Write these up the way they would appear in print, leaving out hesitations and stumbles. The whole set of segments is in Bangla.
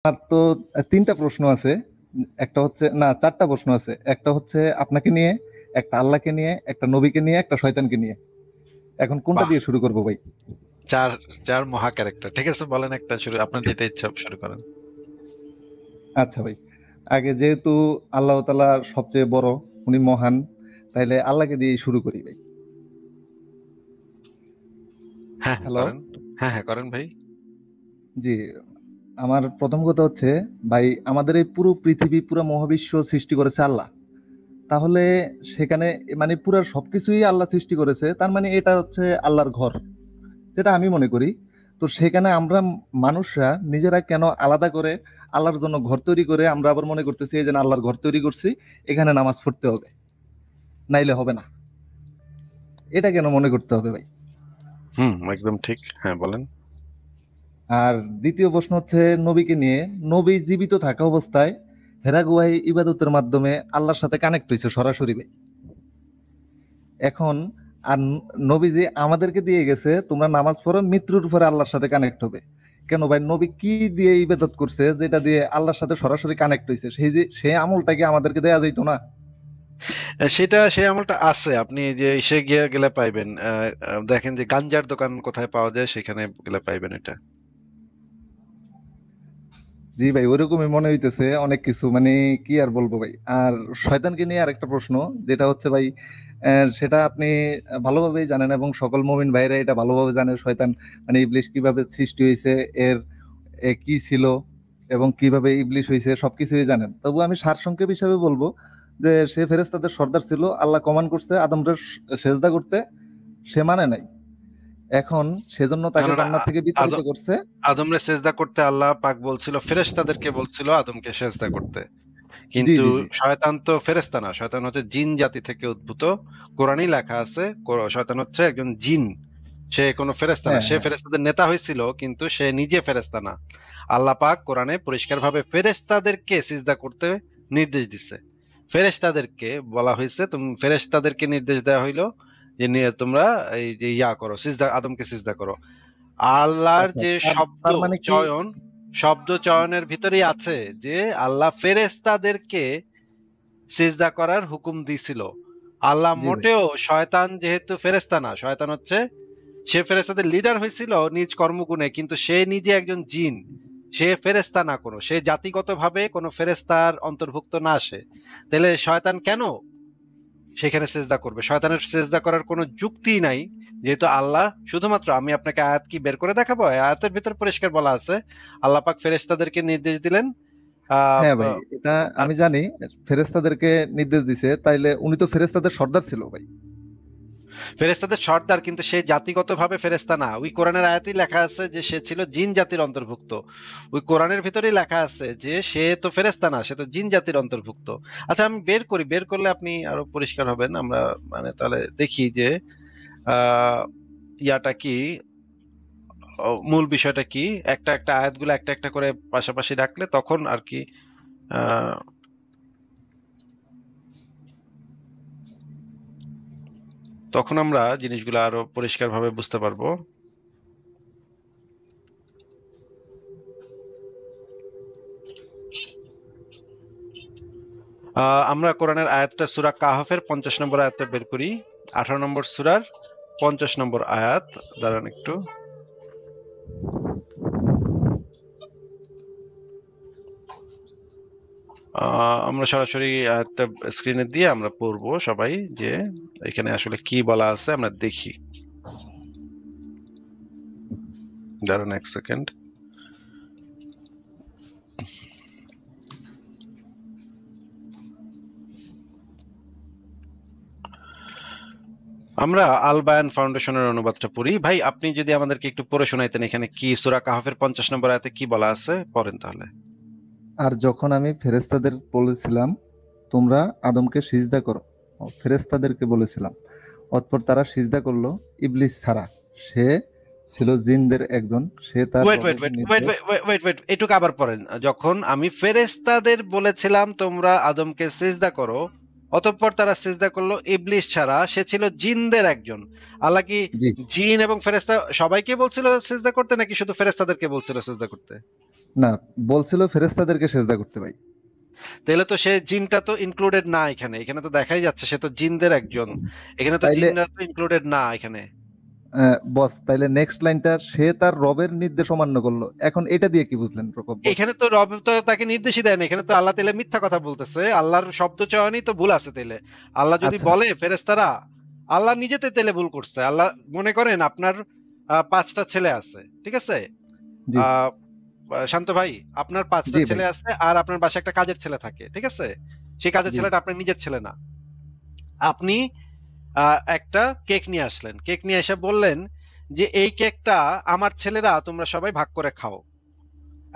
আর তো ৩ টা প্রশ্ন আছে। একটা হচ্ছে না ৪ টা প্রশ্ন আছে। একটা হচ্ছে আপনাকে নিয়ে, একটা আল্লাহকে নিয়ে, একটা নবীকে নিয়ে, একটা শয়তানকে নিয়ে। এখন কোনটা বাহ! দিয়ে শুরু করব ভাই? ৪ ৪ মহা ক্যারেক্টার। ঠিক আছে, বলেন একটা শুরু, আপনার যেটা ইচ্ছা শুরু করেন। আচ্ছা ভাই। আগে যেহেতু আল্লাহ তাআলা সবচেয়ে বড়, উনি মহান, তাইলে আল্লাহকে দিয়েই শুরু করি ভাই। হ্যাঁ, হ্যাঁ হ্যালো? করেন। হ্যাঁ, হ্যাঁ করেন ভাই। জি, আমার ১ম কথা হচ্ছে ভাই আমাদের এই পুরো পৃথিবী, পুরা মহাবিশ্ব সৃষ্টি করেছে আল্লাহ। তাহলে সেখানে মানে পুরা সবকিছুই আল্লাহ সৃষ্টি করেছে। তার মানে এটা হচ্ছে আল্লাহর ঘর। যেটা আমি মনে করি। তো সেখানে আমরা মানুষরা নিজেরা কেন আলাদা করে আল্লাহর জন্য ঘর তৈরি করে আমরা আবার মনে করতেছি এই যে না আল্লাহর ঘর তৈরি করছি, এখানে নামাজ পড়তে হবে। নাইলে হবে না। এটা কেন মনে করতে হবে ভাই? হুম, একদম ঠিক। হ্যাঁ, বলেন। আর দ্বিতীয় প্রশ্ন হচ্ছে নবীকে নিয়ে। নবী জীবিত থাকা অবস্থায় হেরা গুহায় ইবাদতের মাধ্যমে আল্লাহর সাথে কানেক্ট হইছে সরাসরি ভাই। এখন আর নবী যে আমাদেরকে দিয়ে গেছে তোমরা নামাজ পড়ো মৃত্যুর পরে আল্লাহর সাথে কানেক্ট হবে। কেন ভাই নবী কি দিয়ে ইবাদত করছে যেটা দিয়ে আল্লাহর সাথে সরাসরি কানেক্ট হইছে? সেই যে সেই আমলটা কি আমাদেরকে দেয়া যাইত না? সেটা সেই আমলটা আছে। আপনি যে ইসে গিয়ে গেলে পাইবেন। দেখেন যে গাঞ্জার দোকান কোথায় পাওয়া যায় সেখানে গেলে পাইবেন এটা। জি ভাই ওইরকমই মনে হইতেছে অনেক কিছু মানে কি আর বলবো ভাই। আর শয়তানকে নিয়ে আরেকটা প্রশ্ন যেটা হচ্ছে ভাই সেটা আপনি ভালোভাবেই জানেন এবং সকল মুমিন ভাইরা এটা ভালোভাবে জানে শয়তান মানে ইবলিশ কিভাবে সৃষ্টি হয়েছে এর কি ছিল এবং কিভাবে ইবলিশ হয়েছে সবকিছুই জানেন। তবু আমি সারসংক্ষেপ হিসাবে বলবো যে সে ফেরেশতাদের সর্দার ছিল। আল্লাহ কমান্ড করছে আদমরে সেজদা করতে, সে মানে নাই। এখন সেজন্য তাকে কেননা জান্নাত থেকে বিতাড়িত আদম করছে। আদমরে সেজদা করতে আল্লাহ পাক বলছিল, ফেরেশতাদেরকে বলছিল আদমকে সেজদা করতে। জি, কিন্তু জি, জি। শয়তান তো ফেরেশতা না, শয়তান হচ্ছে জিন জাতি থেকে উদ্ভূত। কোরআনই লেখা আছে শয়তান হচ্ছে একজন জিন। সে কোনো ফেরেশতা না, হ্যাঁ, সে হ্যাঁ। ফেরেশতাদের নেতা হয়েছিল কিন্তু সে নিজে ফেরেশতা না। আল্লাহ পাক কোরআনে পরিষ্কারভাবে ফেরেশতাদেরকে সিজদা করতে নির্দেশ দিছে। ফেরেশতাদেরকে বলা হয়েছে, তুমি ফেরেশতাদেরকে নির্দেশ দেওয়া হইলো যে নিয়ে তোমরা এই যে ইয়া করো, সিজদা আদমকে সিজদা করো। আল্লাহর আচ্ছা যে তার শব্দ তার মানে কি চয়ন, শব্দ চয়নের ভিতরেই আছে যে আল্লাহ ফেরেশতাদেরকে সিজদা করার হুকুম দিছিল। আল্লাহ জি ভাই। মোটেও, শয়তান যেহেতু ফেরেশতা না, শয়তান হচ্ছে, সে ফেরেশতাদের লিডার হয়েছিল নিজ কর্মগুণে, কিন্তু সে নিজে একজন জিন। সে ফেরেশতা না, কোনো সে জাতিগতভাবে কোনো ফেরেশতার অন্তর্ভুক্ত না সে। তাহলে শয়তান কেন সেখানে সেজদা করবে? শয়তানের সেজদা করার কোনো যুক্তিই নাই। যেহেতু আল্লাহ, শুধুমাত্র আমি আপনাকে আয়াত কি বের করে দেখাবো, আয়াতের ভিতর পরিষ্কার বলা আছে আল্লাহ পাক ফেরেশতাদেরকে নির্দেশ দিলেন। আহ হ্যাঁ ভাই, এটা আহ, আমি জানি ফেরেশতাদেরকে নির্দেশ দিছে। তাইলে উনি তো ফেরেশতাদের সর্দার ছিল ভাই। ফেরেশতাদের সর্দার, কিন্তু সে জাতিগতভাবে ফেরেশতা না। ওই কোরআনের আয়াতেই লেখা আছে যে সে ছিল জিন জাতির অন্তর্ভুক্ত। ওই কোরআনের ভিতরেই লেখা আছে যে সে তো ফেরেশতা না, সে তো জিন জাতির অন্তর্ভুক্ত। আচ্ছা, আমি বের করি, বের করলে আপনি আরো পরিষ্কার হবেন। আমরা মানে তাহলে দেখি যে আহ ইয়াটা কি, মূল বিষয়টা কি। একটা একটা আয়াতগুলো একটা একটা করে পাশাপাশি রাখলে তখন আর কি আহ তখন আমরা জিনিসগুলো আরো পরিষ্কারভাবে বুঝতে পারবো। আমরা কোরআনের আয়াতটা সূরা কাহফের 50 নম্বর আয়াতটা বের করি। 18 নম্বর সূরার 50 নম্বর আয়াত। দাঁড়ান একটু। আমরা সরাসরি আয়াতটা স্ক্রিনে দিয়ে আমরা পড়বো সবাই, যে এখানে আসলে কি বলা আছে আমরা দেখি। দাঁড়ান এক সেকেন্ড। আমরা আল বায়ান ফাউন্ডেশনের অনুবাদটা পড়ি। ভাই আপনি যদি আমাদেরকে একটু পড়ে শোনাইতেন এখানে কি সূরা কাহফের 50 নম্বর আয়াতে কি বলা আছে, পড়েন তাহলে। আর যখন আমি ফেরেশতাদের বলেছিলাম তোমরা আদমকে সিজদা করো, ফেরেশতাদেরকে বলেছিলাম, অতঃপর তারা সিজদা করলো ইবলিস ছাড়া। সে ছিল জিনদের একজন, সে তার ওয়েট ওয়েট রবের ওয়েট ওয়েট নির্দেশ। ওয়েট ওয়েট ওয়েট এটুকু আবার পড়েন। যখন আমি ফেরেশতাদের বলেছিলাম তোমরা আদমকে সিজদা করো, অতঃপর তারা সিজদা করলো ইবলিস ছাড়া, সে ছিল জিনদের একজন। আল্লাহ কি জি, জিন এবং ফেরেশতা সবাইকে বলছিল সিজদা করতে, নাকি শুধু ফেরেশতাদেরকে বলছিল সিজদা করতে? না, বলছিল ফেরেশতাদেরকে সেজদা করতে ভাই। তাহলে তো সে জিনটা তো ইনক্লুডেড না এখানে, এখানে তো দেখাই যাচ্ছে সে তো জিনদের একজন, এখানে তো তাইলে জিনরা তো ইনক্লুডেড না এখানে। বস, তাইলে নেক্সট লাইনটা সে তার রবের নির্দেশ অমান্য করলো, এখন এটা দিয়ে কি বুঝলেন বস? এখানে তো রব তো তাকে নির্দেশই দেয় না, এখানে তো আল্লাহ তাহলে মিথ্যা কথা বলতেছে, আল্লাহর শব্দ চয়নই তো ভুল আছে তাইলে। আল্লাহ যদি আচ্ছা। বলে ফেরেশতারা, আল্লাহ নিজেতে তাহলে ভুল করছে। আল্লাহ মনে করেন আপনার 5টা ছেলে আছে, ঠিক আছে? জি। আহ শান্ত ভাই, আপনার 5টা জি ভাই। ছেলে আছে আর আপনার বাসায় একটা কাজের ছেলে থাকে, ঠিক আছে? সেই কাজের জি। ছেলেটা আপনার নিজের ছেলে না। আপনি একটা কেক নিয়ে আসলেন, কেক নিয়ে এসে বললেন যে এই কেকটা আমার ছেলেরা তোমরা সবাই ভাগ করে খাও।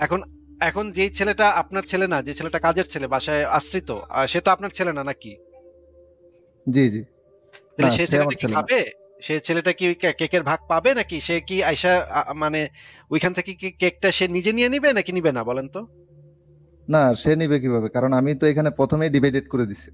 এখন এখন যেই ছেলেটা আপনার ছেলে না, যে ছেলেটা কাজের ছেলে বাসায় আশ্রিত, সে তো আপনার ছেলে না নাকি? জি। জি। না, তাহলে সেই সে আমার ছেলেটা কি ছেলে না। খাবে? সে ছেলেটা কি ওই কেকের ভাগ পাবে, নাকি সে কি আইসা মানে ওইখান থেকে কি কেকটা সে নিজে নিয়ে নিবে নাকি নিবে না বলেন তো? না, সে নিবে কিভাবে? কারণ আমি তো এখানে প্রথমেই ডিভাইডেড করে দিছি।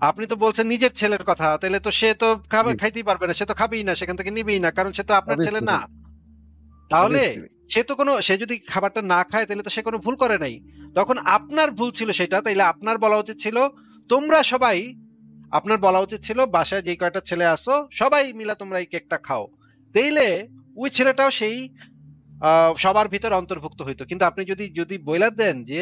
আপনি তো বলছেন নিজের ছেলের কথা, তাহলে তো সে তো খাবে, জি। খাইতেই পারবে না, সে তো খাবেই না, সেখান থেকে নিবেই না, কারণ সে তো আপনার ছেলে অবভিয়াসলি না। ভাই। তাহলে অবভিয়াসলি ভাই। সে যদি খাবারটা না খায় তাহলে তো সে কোনো ভুল করে নাই। তখন আপনার ভুল ছিল সেটা, তাইলে আপনার বলা উচিত ছিল তোমরা সবাই, আপনার বলা উচিত ছিল বাসায় যে কয়টা ছেলে আছো সবাই মিলে তোমরা এই কেকটা খাও। তাইলে ওই ছেলেটাও সেই সবার ভিতরে অন্তর্ভুক্ত হইতো। কিন্তু আপনি যদি যদি বইলা দেন যে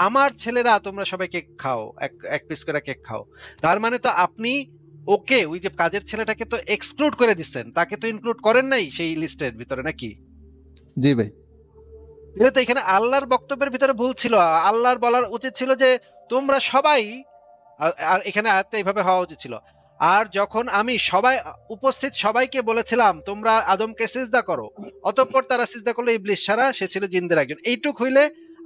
আমার ছেলেরা তোমরা সবাই কেক খাও, এক এক পিস করে কেক খাও, তার মানে তো আপনি ওকে, ওই যে কাজের ছেলেটাকে তো এক্সক্লুড করে দিচ্ছেন, তাকে তো ইনক্লুড করেন নাই সেই লিস্টের ভিতরে নাকি? জি ভাই। এটা তো এখানে আল্লাহর বক্তব্যের ভিতরে ভুল ছিল। আল্লাহর বলার উচিত ছিল যে তোমরা সবাই, আর এখানে আয়াতটা এইভাবে হওয়া উচিত ছিল। আর যখন আমি সবাই উপস্থিত সবাইকে বলেছিলাম তোমরা আদমকে সিজদা করো, অতঃপর তারা সিজদা করলো ইবলিস ছাড়া, সে ছিল জিনদের একজন। এইটুক হইলে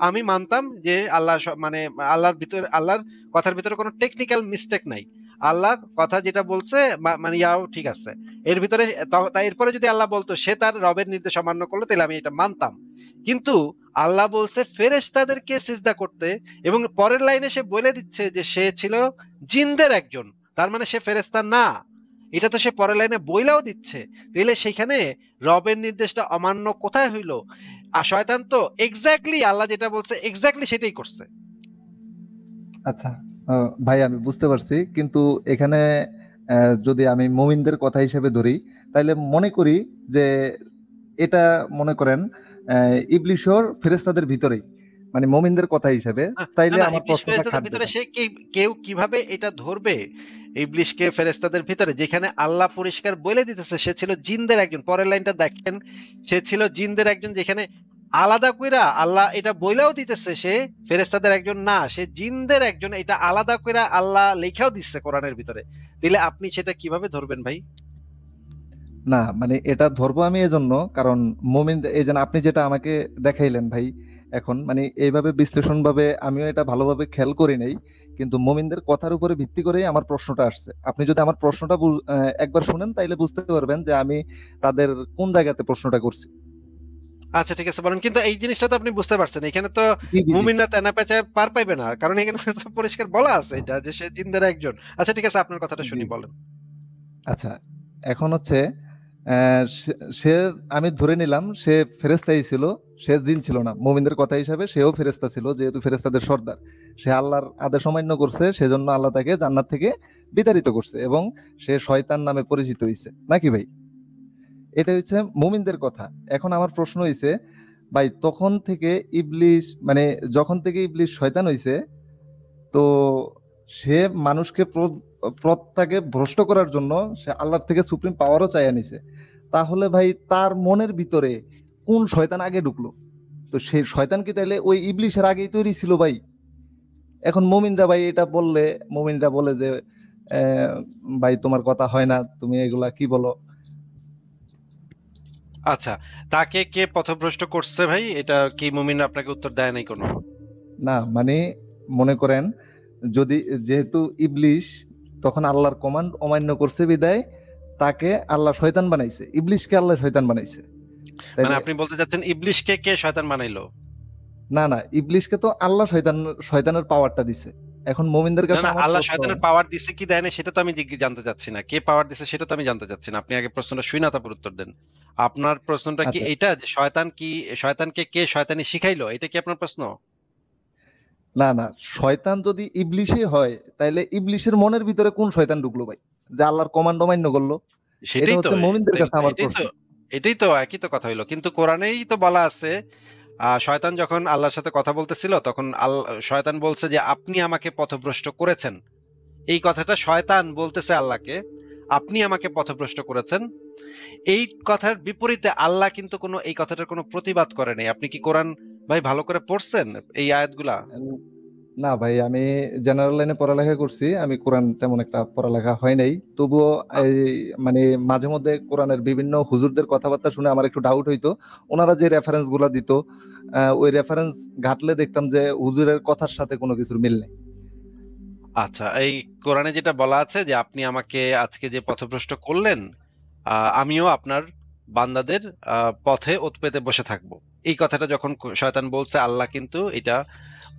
আমি মানতাম যে আল্লাহ মানে আল্লাহর ভিতরে, আল্লাহর কথার ভিতরে কোনো টেকনিক্যাল মিস্টেক নাই। আল্লাহ কথা যেটা বলছে মানে ইয়াও ঠিক আছে। এর ভিতরে তাই এরপরে যদি আল্লাহ বলতো সে তার রবের নির্দেশ অমান্য করলো, তাহলে আমি এটা মানতাম। কিন্তু আল্লাহ বলছে ফেরেশতাদেরকে সিজদা করতে, এবং পরের লাইনে সে বলে দিচ্ছে যে সে ছিল জিনদের একজন, তার মানে সে ফেরেশতা না। এটা তো সে পরের লাইনে বইলাও দিচ্ছে। তাইলে সেখানে রবের নির্দেশটা অমান্য কোথায় হইলো? আর শয়তান তো এক্স্যাক্টলি আল্লাহ যেটা বলছে এক্স্যাক্টলি সেটাই করছে। আচ্ছা। ভাই আমি বুঝতে পারছি, কিন্তু এখানে যদি আমি মুমিনদের কথা হিসেবে ধরি, তাইলে মনে করি যে এটা, মনে করেন ইবলিশর ফেরেশতাদের ভিতরেই, মানে মুমিনদের কথা হিসেবে, না তাইলে না, আমার ইবলিশ প্রশ্নটা ফেরেশতাদের খাটবে ভিতরে ভাই। সে কেউ কিভাবে এটা ধরবে? ইবলিশকে ফেরেশতাদের ভিতরে, যেখানে আল্লাহ পরিষ্কার বলে দিতেছে সে ছিল জিনদের একজন। পরের লাইনটা দেখেন, সে ছিল জিনদের একজন, যেখানে আলাদা কইরা আল্লাহ এটা বইলাও দিতেছে সে ফেরেশতাদের একজন না, সে জিনদের একজন, এটা আলাদা কইরা আল্লাহ লেখাও দিচ্ছে কোরআনের ভিতরে। দিলে আপনি সেটা কিভাবে ধরবেন ভাই? না, মানে এটা ধরবো আমি এজন্য, কারণ মুমিন, এই যেন আপনি যেটা আমাকে দেখাইলেন ভাই, এখন মানে এইভাবে বিশ্লেষণ ভাবে আমিও এটা ভালোভাবে খেয়াল করি নাই, কিন্তু মুমিনদের কথার উপরে ভিত্তি করেই আমার প্রশ্নটা আসছে। আপনি যদি আমার প্রশ্নটা একবার শুনেন, তাইলে বুঝতে পারবেন যে আমি তাদের কোন জায়গাতে প্রশ্নটা করছি। আচ্ছা ঠিক আছে বলেন, কিন্তু এই জিনিসটা তো আপনি বুঝতে পারছেন, এখানে তো জি জি জি। মুমিনরা তেনা পেঁচায় পার পাইবে না, কারণ এখানে তো পরিষ্কার বলা আছে এটা যে সে জিনদের একজন। আচ্ছা ঠিক আছে, আপনার কথাটা জি। শুনি, বলেন। আচ্ছা, এখন হচ্ছে সে আমি ধরে নিলাম সে ফেরেস্তাই ছিল, সে জিন ছিল না। মুমিনদের কথা হিসাবে সেও ফেরেস্তা ছিল, যেহেতু ফেরেস্তাদের সর্দার। সে আল্লাহর আদেশ অমান্য করছে, সেজন্য আল্লাহ তাকে জান্নাত থেকে বিতাড়িত করছে, এবং সে শয়তান নামে পরিচিত হয়েছে, নাকি ভাই? এটা হচ্ছে মুমিনদের কথা। এখন আমার প্রশ্ন হইছে, ভাই তখন থেকে ইবলিশ, মানে যখন থেকে ইবলিশ শয়তান হইছে, তো সে মানুষকে পথটাকে ভ্রষ্ট করার জন্য সে আল্লাহর থেকে সুপ্রিম পাওয়ারও চাইয়া নিছে। তাহলে ভাই তার মনের ভিতরে কোন শয়তান আগে ঢুকলো? তো সেই শয়তান কি তাইলে ওই ইবলিশের আগেই তৈরি ছিল ভাই? এখন মুমিনরা ভাই এটা বললে, মুমিনরা বলে যে আহ, ভাই তোমার কথা হয় না, তুমি এগুলা কি বলো? আচ্ছা, তাকে কে পথভ্রষ্ট করছে ভাই, এটা কি মুমিন আপনাকে উত্তর দেয় নাই কোনো? না মানে, মনে করেন, যদি, যেহেতু ইবলিশ তখন আল্লাহর কমান্ড অমান্য করছে বিদায় তাকে আল্লাহ শয়তান বানাইছে, ইবলিশকে আল্লাহ শয়তান বানাইছে, মানে তাইলে? আপনি বলতে চাচ্ছেন ইবলিশকে কে শয়তান বানাইলো? না না, ইবলিশকে তো আল্লাহ শয়তানের পাওয়ারটা দিছে। এখন মুমিনদের না কাছে না, আমার আল্লাহ প্রশ্ন, শয়তানের পাওয়ার দিছে কি দেয় না সেটা তো আমি জানতে চাচ্ছি না, কে পাওয়ার দিছে সেটা তো আমি জানতে চাচ্ছি না, আপনি আগে প্রশ্নটা শুই না তারপর উত্তর দেন। আপনার প্রশ্নটা কি আচ্ছা, এইটা যে শয়তান কি, শয়তানকে কে শয়তানি শিখাইলো, এটা কি আপনার প্রশ্ন? না না, শয়তান যদি ইবলিশই হয় তাহলে ইবলিশের মনের ভিতরে কোন শয়তান ঢুকলো ভাই, যে আল্লাহর কমান্ড অমান্য করলো? এটা সেটাই তো, হচ্ছে মুমিনদের কাছে আমার এটাই তো, প্রশ্ন। একই তো কথা হইলো, কিন্তু কোরআনেই তো বলা আছে শয়তান যখন আল্লাহর সাথে কথা বলতেছিল তখন শয়তান বলছে যে আপনি আমাকে পথভ্রষ্ট করেছেন। এই কথাটা শয়তান বলতেছে আল্লাহকে, আপনি আমাকে পথভ্রষ্ট করেছেন। এই কথার বিপরীতে আল্লাহ কিন্তু কোনো এই কথাটার কোনো প্রতিবাদ করে নাই। আপনি কি কোরআন ভাই ভালো করে পড়ছেন এই আয়াতগুলা? উম, না ভাই, আমি জেনারেল লাইনে পড়ালেখা করছি, আমি কোরআন তেমন একটা পড়ালেখা হয় নাই। তবুও আ- এই মানে মাঝে মধ্যে কোরআনের বিভিন্ন হুজুরদের কথাবার্তা শুনে আমার একটু ডাউট হইতো। ওনারা যে রেফারেন্স গুলা দিত, ওই রেফারেন্স ঘাটলে দেখতাম যে হুজুরের কথার সাথে কোনো কিছুর মিল নেই। আচ্ছা, এই কোরআনে যেটা বলা আছে যে আপনি আমাকে আজকে যে পথভ্রষ্ট করলেন, আমিও আপনার বান্দাদের পথে ওত পেতে বসে থাকবো। এই কথাটা যখন শয়তান বলছে, আল্লাহ কিন্তু এটা,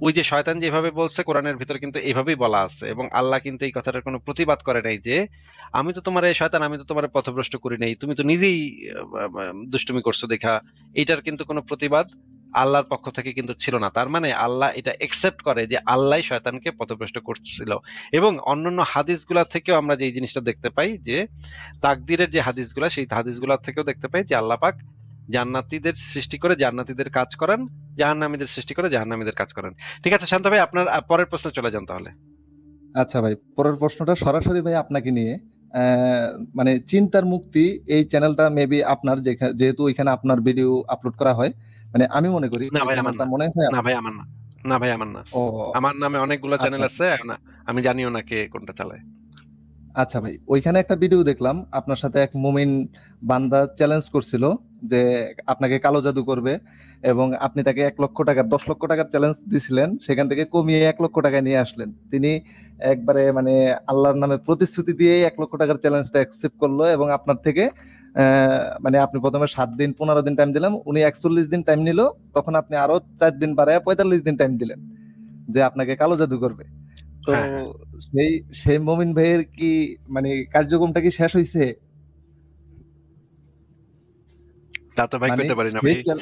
ওই যে শয়তান যেভাবে বলছে কোরআনের ভিতরে কিন্তু এইভাবেই বলা আছে, এবং আল্লাহ কিন্তু এই কথাটার কোনো প্রতিবাদ করে নাই যে আমি তো তোমার এই শয়তান, আমি তো তোমার পথভ্রষ্ট করি নাই, তুমি তো নিজেই দুষ্টুমি করছো দেখা। এইটার কিন্তু কোনো প্রতিবাদ আল্লাহর পক্ষ থেকে কিন্তু ছিল না। তার মানে আল্লাহ এটা একসেপ্ট করে যে আল্লাহ শয়তানকে পথভ্রষ্ট করছিল। এবং অন্যান্য হাদিসগুলা থেকেও আমরা যে এই জিনিসটা দেখতে পাই যে তাকদীরের যে হাদিসগুলা, সেই হাদিসগুলা থেকেও দেখতে পাই যে আল্লাহ পাক জান্নাতীদের সৃষ্টি করে জান্নাতীদের কাজ করান, জাহান্নামীদের সৃষ্টি করে জাহান্নামীদের কাজ করেন। ঠিক আছে শান্ত ভাই, আপনার পরের প্রশ্নে চলে যান তাহলে। আচ্ছা ভাই, পরের প্রশ্নটা সরাসরি ভাই আপনাকে নিয়ে। আহ, মানে চিন্তার মুক্তি এই চ্যানেলটা মেবি আপনার, যেহেতু ওইখানে আপনার ভিডিও আপলোড করা হয়, মানে আমি মনে করি না এই ভাই আমার চ্যানেলটা না, মনে হয় না ভাই আমার না, না ভাই আমার না। ও আমার নামে অনেকগুলো চ্যানেল আচ্ছা আছে, এখন আমি জানিও না কে কোনটা চালায়। আচ্ছা ভাই, ওইখানে একটা ভিডিও দেখলাম আপনার সাথে এক মুমিন বান্দা চ্যালেঞ্জ করছিল যে আপনাকে কালো জাদু করবে, এবং আপনি তাকে 1 লক্ষ টাকার 10 লক্ষ টাকার চ্যালেঞ্জ দিছিলেন, সেখান থেকে কমিয়ে 1 লক্ষ টাকা নিয়ে আসলেন তিনি। একবারে মানে আল্লাহর নামে প্রতিশ্রুতি দিয়ে 1 লক্ষ টাকার চ্যালেঞ্জটা অ্যাকসেপ্ট করলো, এবং আপনার থেকে মানে আপনি প্রথমে 7 দিন 15 দিন টাইম দিলাম, উনি 41 দিন টাইম নিল, তখন আপনি আরো 4 দিন বাড়ায় 45 দিন টাইম দিলেন যে আপনাকে কালো জাদু করবে। তো হ্যাঁ হ্যাঁ, সেই সেই মমিন ভাইয়ের কি মানে কার্যক্রমটা কি শেষ হয়েছে? তা তো ভাই মানে কইতে পারি না সেই ভাই।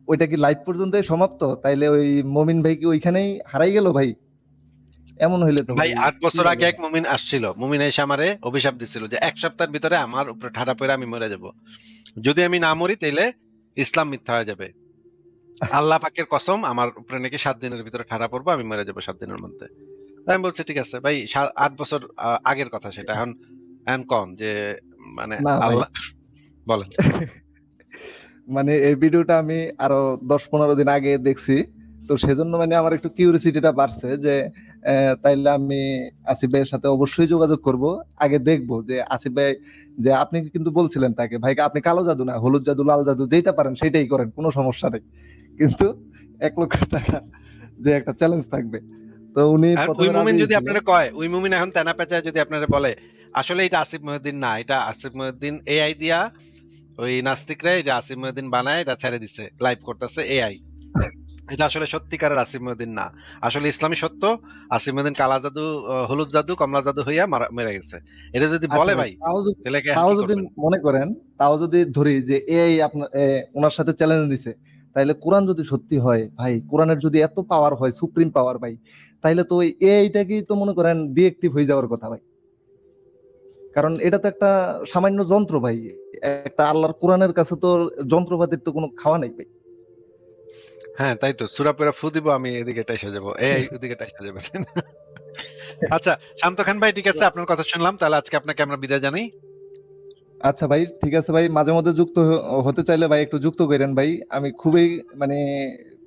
ওইটা কি লাইভ পর্যন্তই সমাপ্ত? তাইলে ওই মমিন ভাই কি ওইখানেই হারাই গেল ভাই? এমন হইলে তো ভাই ভাই 8 বছর কি আগে হবে? এক মুমিন আসছিল, মুমিন এসে আমারে অভিশাপ দিছিল যে 1 সপ্তাহের ভিতরে আমার উপরে ঠাডা পড়ে আমি মরে যাব, যদি আমি না মরি তাইলে ইসলাম মিথ্যা হয়ে যাবে। আল্লাহ পাকের কসম, আমার উপরে নাকি 7 দিনের ভিতরে ঠাড়া পড়বো, আমি মরে যাবো 7 দিনের মধ্যে। তাই আমি বলছি ঠিক আছে ভাই, 8 বছর আগের কথা সেটা, এখন এখন কন যে মানে না ভাই, আল্লাহ বলেন। মানে এই ভিডিওটা আমি আরো 10-15 দিন আগে দেখছি। তো সেজন্য মানে আমার একটু কিউরিসিটিটা বাড়ছে যে তাইলে আমি আসিফ ভাইয়ের সাথে অবশ্যই যোগাযোগ করব, আগে দেখবো যে আসিফ ভাই, যে আপনি কিন্তু বলছিলেন তাকে, ভাই আপনি কালো জাদু না, হলুদ জাদু লাল জাদু যেটা পারেন সেটাই করেন, কোনো সমস্যা নেই, কিন্তু 1 লক্ষ টাকা যে একটা চ্যালেঞ্জ থাকবে। তো উনি আর ওই প্রথমে মুমিন রাজি যদি হয়েছিল। আপনারা কয়, ওই মুমিন এখন তেনা পেঁচায় যদি আপনারা বলে আসলে এটা আসিফ মহিউদ্দিন না, এটা আসিফ মহিউদ্দিন এআই দিয়া, ওই নাস্তিকরা এটা আসিফ মহিউদ্দিন বানায় এটা ছেড়ে দিছে, লাইভ করতেছে এআই, এটা আসলে সত্যিকারের আসিফ মহিউদ্দিন না, আসলে ইসলামী সত্য আসিফ মহিউদ্দিন কালা জাদু, হলুদ জাদু, কমলা জাদু হইয়া মেরে গেছে, এটা যদি আচ্ছা বলে ভাই, ভাই তাহলে এখন তাও কি যদি করবেন? মনে করেন, তাও যদি ধরি যে এই আপনার ওনার সাথে চ্যালেঞ্জ দিছে, তাইলে কোরআন যদি সত্যি হয় ভাই, কোরআনের যদি এত পাওয়ার হয়, সুপ্রিম পাওয়ার ভাই, তাইলে তো ওই এইটাকেই তো মনে করেন ডিএক্টিভ হয়ে যাওয়ার কথা ভাই। কারণ এটা তো একটা সামান্য যন্ত্র ভাই, একটা আল্লাহর কোরআনের কাছে তো যন্ত্রপাতির তো কোনো খাওয়া নাই ভাই। হ্যাঁ তাই তো, সূরা পড়া ফু দিব আমি, এদিকে এসে যাবো, এই ওদিকে এসে যাবে। আচ্ছা শান্ত খান ভাই, ঠিক আছে আপনার কথা শুনলাম, তাহলে আজকে আপনাকে আমরা বিদায় জানাই। আচ্ছা ভাই, ঠিক আছে ভাই, মাঝে মধ্যে যুক্ত হতে চাইলে ভাই একটু যুক্ত করেন ভাই। আমি খুবই মানে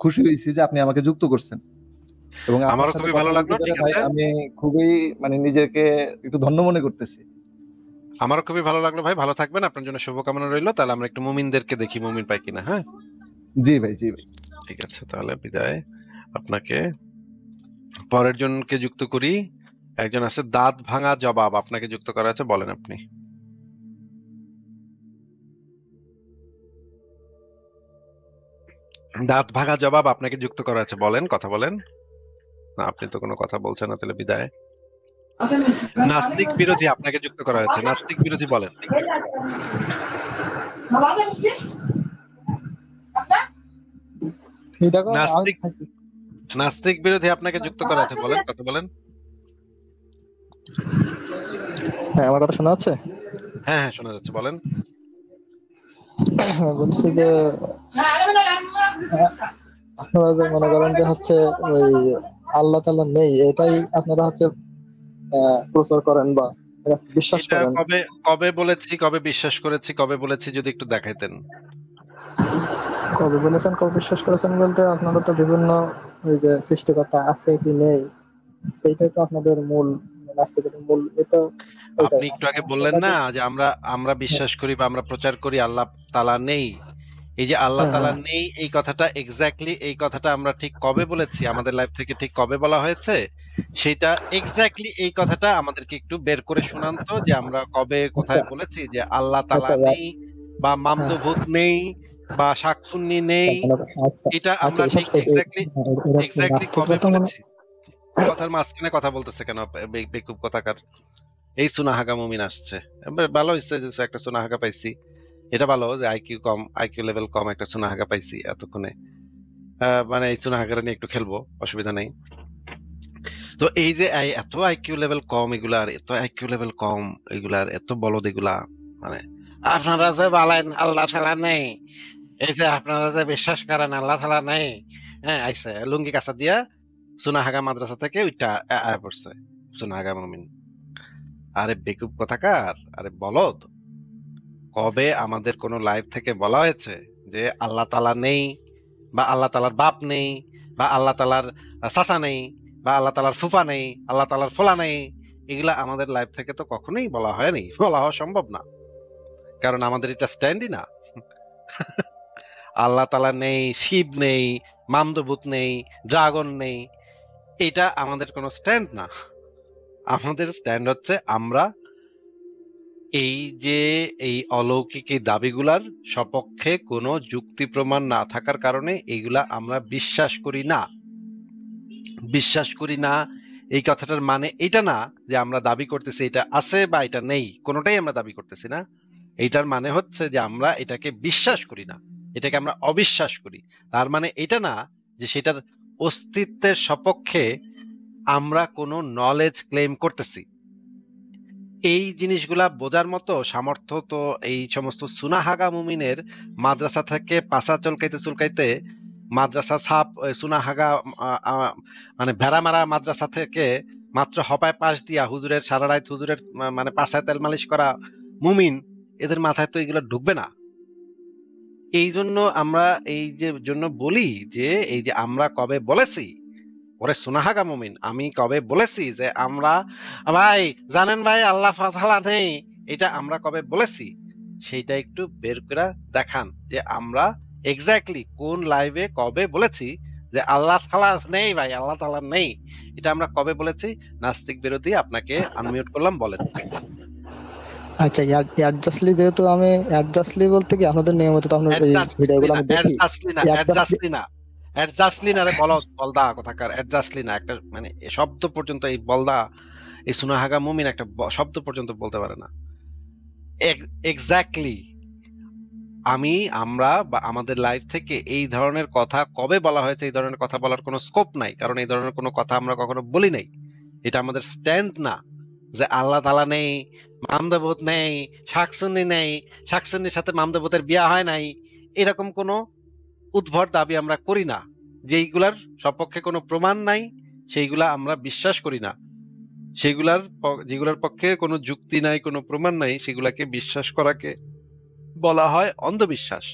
খুশি হয়েছি যে আপনি আমাকে যুক্ত করছেন, এবং আপনার আমারও সাথে খুবই কথা ভালো বলতে লাগলো, পেরে ঠিক ভাই আছে। আমি খুবই মানে নিজেকে একটু ধন্য মনে করতেছি। আমারও খুবই ভালো লাগলো ভাই, ভালো থাকবেন, আপনার জন্য শুভকামনা রইলো। তাহলে আমরা একটু মুমিনদেরকে দেখি মুমিন পাই কিনা, হ্যাঁ। জি ভাই, জি ভাই। ঠিক আছে তাহলে বিদায় আপনাকে। পরের জনকে যুক্ত করি, একজন আছে দাঁত ভাঙা জবাব, আপনাকে যুক্ত করা আছে, বলেন আপনি। দাঁত ভাঙা জবাব আপনাকে যুক্ত করা আছে, বলেন, কথা বলেন। না, আপনি তো কোনো কথা বলছেন না, তাহলে বিদায়। নাস্তিক বিরোধী আপনাকে যুক্ত করা হয়েছে। নাস্তিক বিরোধী বলেন। নাস্তিক নাস্তিক বিরোধী আপনাকে যুক্ত করা হয়েছে, বলেন, কথা বলেন। হ্যাঁ, আমার কথা শোনা যাচ্ছে? হ্যাঁ হ্যাঁ, শোনা যাচ্ছে, বলেন। বলছি যে আপনারা যে মনে করেন যে হচ্ছে ওই আল্লাহ তাআলা নেই, এটাই আপনারা হচ্ছে প্রচার করেন বা বিশ্বাস এটা করেন। কবে কবে বলেছি, কবে বিশ্বাস করেছি, কবে বলেছি যদি একটু দেখাইতেন। কবে বলেছেন, কবে বিশ্বাস করেছেন বলতে আপনারা তো বিভিন্ন ওই যে সৃষ্টিকর্তা আছে কি নেই, এইটাই তো আপনাদের মূল নাস্তিকের মূল, এটা ওইটাই। আপনি একটু আগে বললেন না যে আমরা আমরা বিশ্বাস করি বা আমরা প্রচার করি আল্লাহ তাআলা নেই। এই যে আল্লাহ হ্যাঁ, তাআলা হ্যাঁ। নেই, এই কথাটা এক্স্যাক্টলি, এই কথাটা আমরা ঠিক কবে বলেছি, আমাদের লাইফ থেকে ঠিক কবে বলা হয়েছে, সেটা এক্স্যাক্টলি এই কথাটা আমাদেরকে একটু বের করে শোনান তো, যে আমরা কবে আচ্ছা, কোথায় বলেছি যে আল্লাহ তাআলা আচ্ছা, নেই বা হ্যাঁ, মামদুভূত নেই বা শাকসুন্নি নেই, আচ্ছা, এটা আচ্ছা, আমরা এসব ঠিক এক্স্যাক্টলি এক্স্যাক্টলি কবে নাস্তিকরা তো বলেছি। কথার মাঝখানে কথা বলতেছে কেন বেকুব কথাকার। এই সুনাহাগা মুমিন আসছে, এবার ভালো হয়েছে যে একটা সুনাহাগা পাইছি। এটা ভালো যে আইকিউ কম, আইকিউ লেভেল কম একটা সুনাহাগা পাইছি এতক্ষণে। মানে এই সুনাহাগারা নিয়ে একটু খেলবো, অসুবিধা নেই। তো এই যে এত আইকিউ লেভেল কম এগুলার, এত আইকিউ লেভেল কম এগুলার, এত বলদ এগুলা, মানে আপনারা যে বলেন আল্লাহ তাআলা নেই, এই যে আপনারা যে বিশ্বাস করেন আল্লাহ তাআলা নেই, হ্যাঁ আইসে লুঙ্গি কাঁচা দিয়া সুনাহাগা মাদ্রাসা থেকে ওইটা আয়া পড়ছে সুনাহাগা মুমিন। আরে বেকুব কথাকার, আরে বলদ, কবে আমাদের কোনো লাইভ থেকে বলা হয়েছে যে আল্লাহ তাআলা নেই বা আল্লাহ তাআলার বাপ নেই বা আল্লাহ তাআলার চাচা নেই বা আল্লাহ তাআলার ফুফা নেই, আল্লাহ তাআলার ফোলা নেই? এগুলা আমাদের লাইভ থেকে তো কখনোই বলা হয়নি, বলা হওয়া সম্ভব না, কারণ আমাদের এটা স্ট্যান্ডই না। আল্লাহ তাআলা নেই, শিব নেই, মামদভূত নেই, ড্রাগন নেই, এটা আমাদের কোনো স্ট্যান্ড না। আমাদের স্ট্যান্ড হচ্ছে আমরা এই যে এই অলৌকিক এই দাবিগুলার সপক্ষে কোনো যুক্তি প্রমাণ না থাকার কারণে এগুলা আমরা বিশ্বাস করি না। বিশ্বাস করি না এই কথাটার মানে এটা না যে আমরা দাবি করতেছি এটা আছে বা এটা নেই, কোনোটাই আমরা দাবি করতেছি না। এইটার মানে হচ্ছে যে আমরা এটাকে বিশ্বাস করি না, এটাকে আমরা অবিশ্বাস করি। তার মানে এটা না যে সেটার অস্তিত্বের সপক্ষে আমরা কোনো নলেজ ক্লেম করতেছি। এই জিনিসগুলা বোঝার মতো সামর্থ্য তো এই সমস্ত সুনাহাগা মুমিনের মাদ্রাসা থেকে পাশা চুলকাইতে চুলকাইতে মাদ্রাসা ছাপ সুনাহাগা মানে ভেড়া মারা মাদ্রাসা থেকে মাত্র হপায় পাশ দিয়া হুজুরের সারা রাত হুজুরের মানে পাছায় তেল মালিশ করা মুমিন, এদের মাথায় তো এগুলো ঢুকবে না। এই জন্য আমরা এই যে জন্য বলি যে এই যে আমরা কবে বলেছি, ওরে সুনাহাগা মুমিন, আমি কবে বলেছি যে আমরা ভাই জানেন ভাই আল্লাহ তাআলা নেই, এটা আমরা কবে বলেছি সেইটা একটু বের করে দেখান যে আমরা এক্স্যাক্টলি কোন লাইভে কবে বলেছি যে আল্লাহ তাআলা নেই, ভাই আল্লাহ তাআলা নেই, এটা আমরা কবে বলেছি। নাস্তিক বিরোধী আপনাকে আনমিউট করলাম, বলেন। আচ্ছা, অ্যাডজাস্টলি, যেহেতু আমি অ্যাডজাস্টলি বলতে কি আপনাদের নিয়মিত তো আপনার এই অ্যাডজাস্টলি ভিডিওগুলো না, আমি দেখি। অ্যাডজাস্টলি না, অ্যাডজাস্টলি, অ্যাডজাস্টলি না, অ্যাডজাস্টলি না রে বলদ, বলদা কোথাকার, অ্যাডজাস্টলি না, একটা মানে এ শব্দ পর্যন্ত এই বলদা, এই সুনাহাগা মুমিন একটা শব্দ পর্যন্ত বলতে পারে না। এক্স্যাক্টলি আমি আমরা বা আমাদের লাইফ থেকে এই ধরনের কথা কবে বলা হয়েছে, এই ধরনের কথা বলার কোনো স্কোপ নাই, কারণ এই ধরনের কোনো কথা আমরা কখনো বলি নাই। এটা আমাদের স্ট্যান্ড না যে আল্লাহ তাআলা নেই, মামদাবুত নেই, শাকসুন্নি নেই, শাকসুন্নির সাথে মামদাবুতের বিয়া হয় নাই, এরকম কোনো উদ্ভট দাবি আমরা করি না। যেইগুলার সপক্ষে কোনো প্রমাণ নাই সেইগুলা আমরা বিশ্বাস করি না। যেগুলার পক্ষে কোনো যুক্তি নাই, কোনো প্রমাণ নাই, সেগুলাকে বিশ্বাস করাকে বলা হয় অন্ধবিশ্বাস।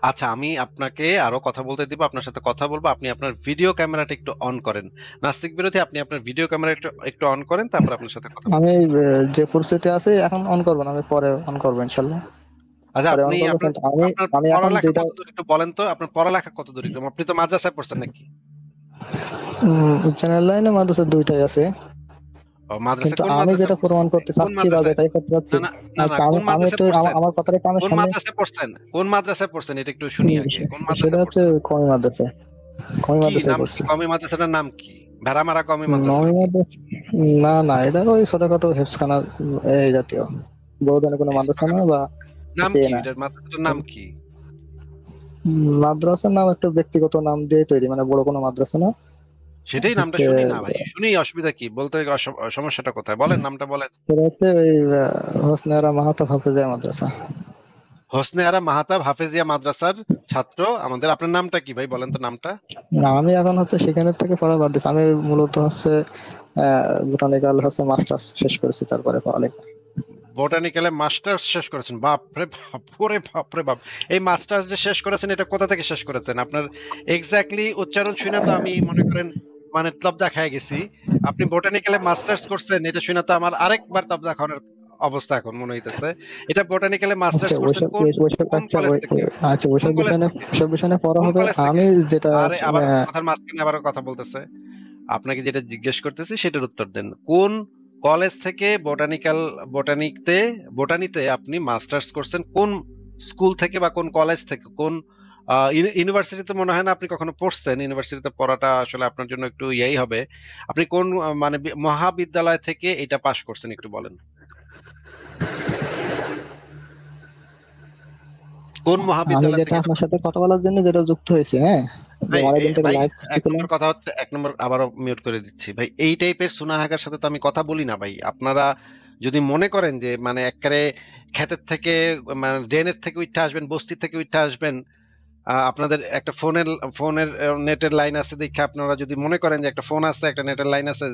আচ্ছা, আমি আপনাকে আরো কথা বলতে দিব, আপনার সাথে কথা বলবো, আপনি আপনার ভিডিও ক্যামেরাটা একটু অন করেন। নাস্তিক বিরোধী, আপনি আপনার ভিডিও ক্যামেরা একটু একটু অন করেন, তারপর আপনার সাথে কথা আমি বলছি। যে পরিস্থিতি আছে এখন অন করবো না, আমি পরে অন করবো ইনশাল্লাহ। আচ্ছা, পরে অন আপনি করবো, আপনার কিন্তু আমি আপনার আমি এখন পড়ালেখা যেটা কতদূর একটু বলেন তো, আপনার পড়ালেখা কতদূর একটু, আপনি তো মাদ্রাসায় পড়ছেন নাকি? চ্যানেল লাইনে মাদ্রাসা দুইটাই আছে, মাদ্রাসায় কিন্তু কোন আমি মাদ্রাসায় যেটা পড়ছেন প্রমাণ আপনি? করতে কোন চাচ্ছি বা মাদ্রাসায়? যেটাই করতে চাচ্ছি, না না না না, আচ্ছা, আমি কোন আমি মাদ্রাসায় একটু পড়ছেন? আমার কথাটা একটু আমার কোন সামনে। মাদ্রাসায় পড়ছেন? কোন মাদ্রাসায় পড়ছেন এটা একটু শুনি আগে, কোন সেটা মাদ্রাসায় হচ্ছে পড়ছেন? কমি মাদ্রাসা। কমি কি মাদ্রাসায় নাম কি? পড়ছি। কওমি মাদ্রাসাটার নাম কি? ভেড়ামারা কওমি মাদ্রাসা নবম নাকি? মাদ্রাসা, না না, এটা ওই ছোটখাটো হেফসখানা এই জাতীয়, বড় ধরনের কোনো মাদ্রাসা না, বা নাম হচ্ছে কি? না। এটার মাদ্রাসাটার নাম কি? মাদ্রাসার নাম একটু ব্যক্তিগত নাম দিয়ে তৈরি, মানে বড় কোনো মাদ্রাসা না। সেটাই, নামটা হচ্ছে শুনি না ভাই, শুনি, অসুবিধা কি? বলতে সমস্যাটা কোথায়? বলেন, নামটা বলেন। সেটা হচ্ছে ওই হোসনে আরা মাহাতো হাফেজিয়া মাদ্রাসা। হোসনে আরা মাহতাব হাফেজিয়া মাদ্রাসার ছাত্র আমাদের। আপনার নামটা কি ভাই, বলেন তো নামটা। না, আমি এখন হচ্ছে সেখানে থেকে পড়া বাদ দিচ্ছি। আমি মূলত হচ্ছে বোটানিক্যাল হচ্ছে মাস্টার্স শেষ করেছি, তারপরে পড়ালেখা। বোটানিক্যালে মাস্টার্স শেষ করেছেন? বাপ রে বাপ, ওরে বাপ রে বাপ। এই মাস্টার্স যে শেষ করেছেন, এটা কোথা থেকে শেষ করেছেন? আপনার এক্স্যাক্টলি উচ্চারণ শুনে তো আমি মনে করেন মানে তবদা খেয়ে গেছি। আপনি বোটানিক্যালে মাস্টার্স করছেন, এটা শুনে তো আমার আরেকবার তবদা খাওয়ানোর অবস্থা এখন মনে হইতেছে। এটা বোটানিক্যালে আচ্ছা মাস্টার্স করছেন ওইসব কোন ওইসব কোন আচ্ছা কলেজ থেকে? আচ্ছা কোন ওইসব কলেজ বিষয় নিয়ে, থেকে? ওইসব বিষয় নিয়ে পড়া কোন হবে। কলেজ থেকে? আমি যেটা আরে আবার কথার মাঝখানে আবার কথা বলতেছে। আপনাকে যেটা জিজ্ঞেস করতেছি সেটার উত্তর দেন। কোন কলেজ থেকে বোটানিতে আপনি মাস্টার্স করছেন? কোন স্কুল থেকে বা কোন কলেজ থেকে? কোন ইউনিভার্সিটিতে মনে হয় না আপনি কখনো পড়ছেন। ইউনিভার্সিটিতে পড়াটা আসলে আপনার জন্য একটু ইয়াই হবে। আপনি কোন মানে মহাবিদ্যালয় থেকে এটা পাশ করছেন একটু বলেন। কোন আমি মহাবিদ্যালয় যেটা থেকে এটা আপনার পাশ সাথে কথা করছেন? বলার জন্য যেটা যুক্ত হয়েছে, হ্যাঁ, যে ভাই অনেকদিন থেকে ভাই, লাইভ এক করতেছিলাম। নম্বর কথা হচ্ছে, এক নম্বর আবারও মিউট করে দিচ্ছি ভাই, এই টাইপের সুনাহাগার সাথে তো আমি কথা বলি না ভাই। আপনারা যদি মনে করেন যে মানে একবারে ক্ষেতের থেকে মানে ড্রেনের থেকে উঠে আসবেন, বস্তি থেকে উঠে আসবেন, আপনাদের একটা ফোনের নেটের লাইন আছে দেখে আপনারা যদি মনে করেন যে একটা ফোন আছে, একটা নেটের লাইন আছে,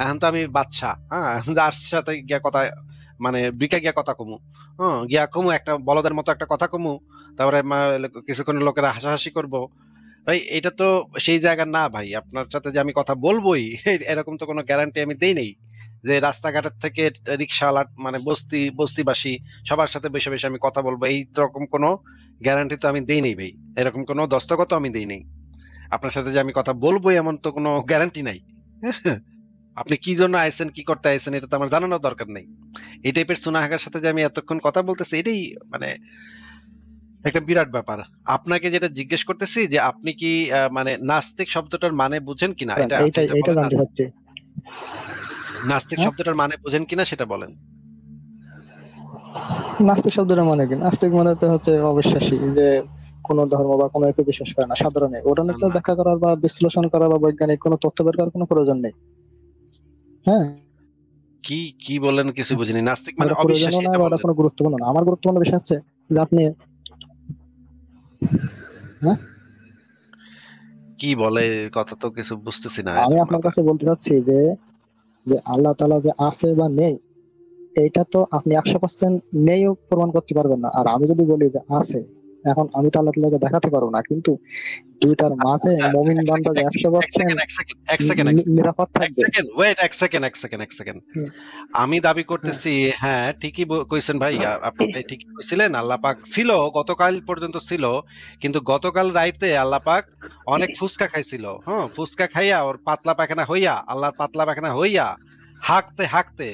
এখন তো আমি বাদশা, হ্যাঁ, যার সাথে গিয়া কথা মানে বিকা গিয়া কথা কমু, হ্যাঁ, গিয়া কমু একটা বলদের মতো একটা কথা কমু, তারপরে কিছুক্ষণ লোকেরা হাসাহাসি করবো। ভাই এটা তো সেই জায়গা না ভাই, আপনার সাথে যে আমি কথা বলবোই এরকম তো কোনো গ্যারান্টি আমি দেই নেই যে রাস্তাঘাটের থেকে রিক্সাওয়ালা মানে বস্তিবাসী সবার সাথে বসে বসে আমি কথা বলবো, এই রকম কোনো গ্যারান্টি তো আমি দেই নেই ভাই। এরকম কোনো দস্তখত আমি দেই নেই। আপনার সাথে যে আমি কথা বলবোই এমন তো কোনো গ্যারান্টি নাই। আপনি কি জন্য আইছেন, কি করতে আইছেন, এটা তো আমার জানানোর দরকার নেই। এই টাইপের সুনাহাগার সাথে যে আমি এতক্ষণ কথা বলতেছি, এটাই মানে একটা বিরাট ব্যাপার। আপনাকে যেটা জিজ্ঞেস করতেছি যে আপনি কি মানে নাস্তিক শব্দটার মানে বুঝেন কিনা, এটা আচ্ছা এইটাই এটা এইটা বলেন। জানতে চাচ্ছি। নাস্তিক হ্যাঁ, শব্দটার মানে বুঝেন কিনা সেটা বলেন। নাস্তিক শব্দটা মানে কি? নাস্তিক মানে তো হচ্ছে অবিশ্বাসী, যে কোন ধর্ম বা কোনো একে বিশ্বাস করে না সাধারণে। ওটা না নিয়ে তো না, ব্যাখ্যা করার বা বিশ্লেষণ করা বা বৈজ্ঞানিক কোনো তথ্য বের করার কোনো প্রয়োজন নেই। হ্যাঁ, কি কি বলেন কিছু বুঝিনি। নাস্তিক মানে ওটা প্রয়োজনও অবিশ্বাসী না, এটা বা ওটা বললেন? কোনো গুরুত্বপূর্ণ না। আমার গুরুত্বপূর্ণ বিষয় হচ্ছে যে আপনি, হ্যাঁ, কি বলে কথা তো কিছু বুঝতেছি না আমি এরকম আপনার কথা। কাছে বলতে চাচ্ছি যে যে আল্লাহ তাআলা যে আছে বা নেই, এইটা তো আপনি 100% নেইও প্রমাণ করতে পারবেন না। আর আমি যদি বলি যে আছে, এখন আমি তো আল্লাহ তাআলাকে দেখাতে পারবো না, কিন্তু দুইটার মাঝে আচ্ছা আচ্ছা, মুমিন এক বান্দা সেকেন্ড যে এক সেকেন্ড এক 100% সেকেন্ড এক সেকেন্ড এক সেকেন্ড এক সেকেন্ড নিরাপদ এক থাকবে। সেকেন্ড ওয়েট, এক সেকেন্ড। হুম, আমি দাবি হ্যাঁ, করতেছি, হ্যাঁ ঠিকই কইছেন ভাই, আপনি ঠিকই কইছিলেন, আল্লাহ পাক ছিল, গতকাল পর্যন্ত ছিল, কিন্তু গতকাল রাইতে আল্লাহ পাক অনেক ফুসকা খাইছিল, হ্যাঁ, ফুসকা খাইয়া ওর পাতলা পায়খানা হইয়া, আল্লাহর পাতলা পায়খানা হইয়া, হাঁকতে হাঁকতে,